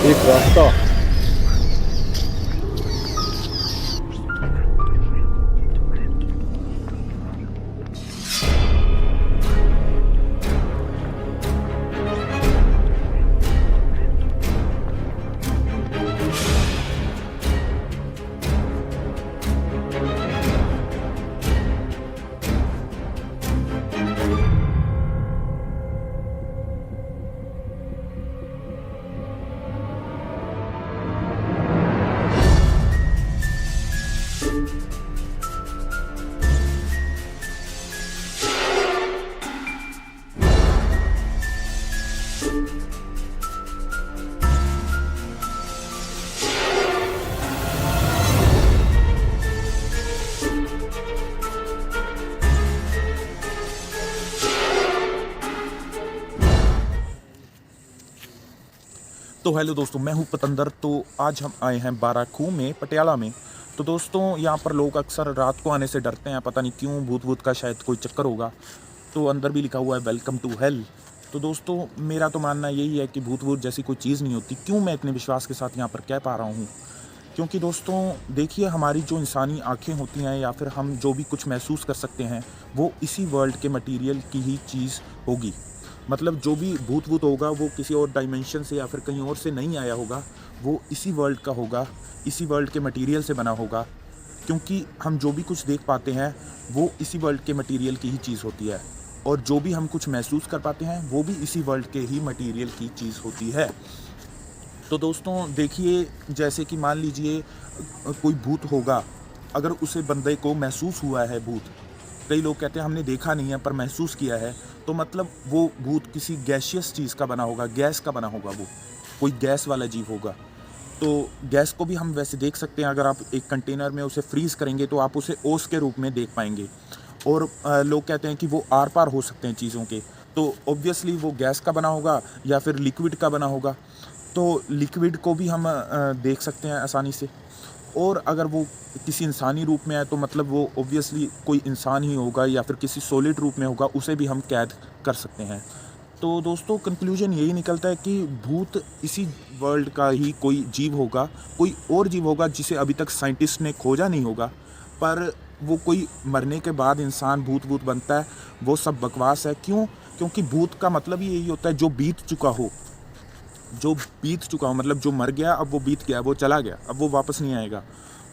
एक रास्ता। तो हेलो दोस्तों, मैं हूं पतंदर। तो आज हम आए हैं बाराखू में, पटियाला में। तो दोस्तों, यहाँ पर लोग अक्सर रात को आने से डरते हैं, पता नहीं क्यों, भूत भूत का शायद कोई चक्कर होगा। तो अंदर भी लिखा हुआ है वेलकम टू हेल। तो दोस्तों, मेरा तो मानना यही है कि भूत भूत जैसी कोई चीज़ नहीं होती। क्यों मैं इतने विश्वास के साथ यहाँ पर कह पा रहा हूँ? क्योंकि दोस्तों देखिए, हमारी जो इंसानी आँखें होती हैं या फिर हम जो भी कुछ महसूस कर सकते हैं, वो इसी वर्ल्ड के मटेरियल की ही चीज़ होगी। मतलब जो भी भूत भूत होगा वो किसी और डायमेंशन से या फिर कहीं और से नहीं आया होगा, वो इसी वर्ल्ड का होगा, इसी वर्ल्ड के मटेरियल से बना होगा। क्योंकि हम जो भी कुछ देख पाते हैं वो इसी वर्ल्ड के मटेरियल की ही चीज़ होती है, और जो भी हम कुछ महसूस कर पाते हैं वो भी इसी वर्ल्ड के ही मटेरियल की चीज़ होती है। तो दोस्तों देखिए, जैसे कि मान लीजिए कोई भूत होगा, अगर उसे बंदे को महसूस हुआ है भूत, कई लोग कहते हैं हमने देखा नहीं है पर महसूस किया है, तो मतलब वो भूत किसी गैशियस चीज़ का बना होगा, गैस का बना होगा, वो कोई गैस वाला जीव होगा। तो गैस को भी हम वैसे देख सकते हैं, अगर आप एक कंटेनर में उसे फ्रीज़ करेंगे तो आप उसे ओस के रूप में देख पाएंगे। और लोग कहते हैं कि वो आर पार हो सकते हैं चीज़ों के। तो ऑब्वियसली वो गैस का बना होगा या फिर लिक्विड का बना होगा। तो लिक्विड को भी हम देख सकते हैं आसानी से। और अगर वो किसी इंसानी रूप में है तो मतलब वो ऑब्वियसली कोई इंसान ही होगा, या फिर किसी सॉलिड रूप में होगा, उसे भी हम कैद कर सकते हैं। तो दोस्तों, कंक्लूजन यही निकलता है कि भूत इसी वर्ल्ड का ही कोई जीव होगा, कोई और जीव होगा जिसे अभी तक साइंटिस्ट ने खोजा नहीं होगा। पर वो कोई मरने के बाद इंसान भूत भूत बनता है, वो सब बकवास है। क्यों? क्योंकि भूत का मतलब ही यही होता है जो बीत चुका हो, जो बीत चुका हो, मतलब जो मर गया अब वो बीत गया, वो चला गया, अब वो वापस नहीं आएगा।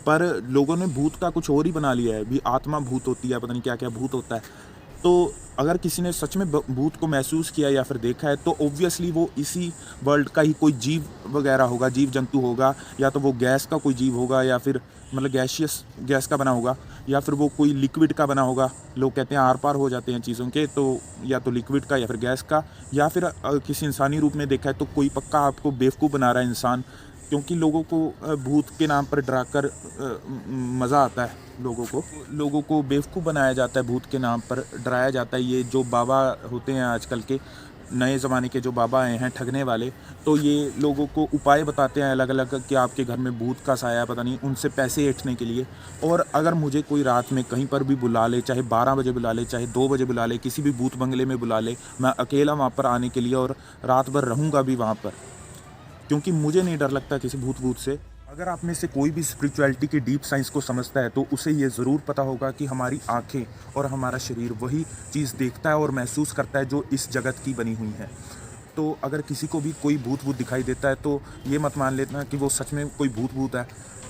पर लोगों ने भूत का कुछ और ही बना लिया है, भी आत्मा भूत होती है, पता नहीं क्या क्या भूत होता है। तो अगर किसी ने सच में भूत को महसूस किया या फिर देखा है तो ऑब्वियसली वो इसी वर्ल्ड का ही कोई जीव वगैरह होगा, जीव जंतु होगा, या तो वो गैस का कोई जीव होगा, या फिर मतलब गैशियस गैस का बना होगा, या फिर वो कोई लिक्विड का बना होगा। लोग कहते हैं आर पार हो जाते हैं चीज़ों के, तो या तो लिक्विड का या फिर गैस का, या फिर किसी इंसानी रूप में देखा है तो कोई पक्का आपको बेवकूफ़ बना रहा है इंसान। क्योंकि लोगों को भूत के नाम पर डराकर मज़ा आता है। लोगों को बेवकूफ़ बनाया जाता है, भूत के नाम पर डराया जाता है। ये जो बाबा होते हैं आजकल के, नए ज़माने के जो बाबा आए हैं ठगने वाले, तो ये लोगों को उपाय बताते हैं अलग अलग कि आपके घर में भूत का साया, पता नहीं, उनसे पैसे ऐंठने के लिए। और अगर मुझे कोई रात में कहीं पर भी बुला ले, चाहे 12 बजे बुला ले, चाहे 2 बजे बुला ले, किसी भी भूत बंगले में बुला ले, मैं अकेला वहाँ पर आने के लिए, और रात भर रहूँगा भी वहाँ पर, क्योंकि मुझे नहीं डर लगता किसी भूत भूत से। अगर आप में से कोई भी स्पिरिचुअलिटी की डीप साइंस को समझता है तो उसे ये ज़रूर पता होगा कि हमारी आंखें और हमारा शरीर वही चीज़ देखता है और महसूस करता है जो इस जगत की बनी हुई है। तो अगर किसी को भी कोई भूत भूत दिखाई देता है तो ये मत मान लेना कि वो सच में कोई भूत भूत है।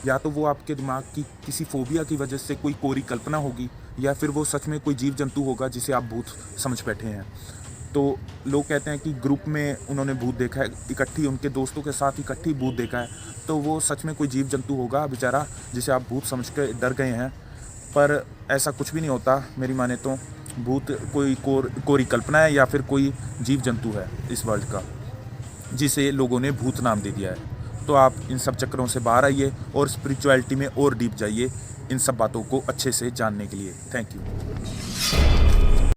या तो वो आपके दिमाग की किसी फोबिया की वजह से कोई कोरी कल्पना होगी, या फिर वो सच में कोई जीव जंतु होगा जिसे आप भूत समझ बैठे हैं। तो लोग कहते हैं कि ग्रुप में उन्होंने भूत देखा है, इकट्ठी उनके दोस्तों के साथ इकट्ठी भूत देखा है, तो वो सच में कोई जीव जंतु होगा बेचारा, जिसे आप भूत समझ के डर गए हैं। पर ऐसा कुछ भी नहीं होता मेरी माने तो। भूत कोई कोरी कल्पना है या फिर कोई जीव जंतु है इस वर्ल्ड का, जिसे लोगों ने भूत नाम दे दिया है। तो आप इन सब चक्करों से बाहर आइए और स्पिरिचुअलिटी में और डीप जाइए इन सब बातों को अच्छे से जानने के लिए। Thank you.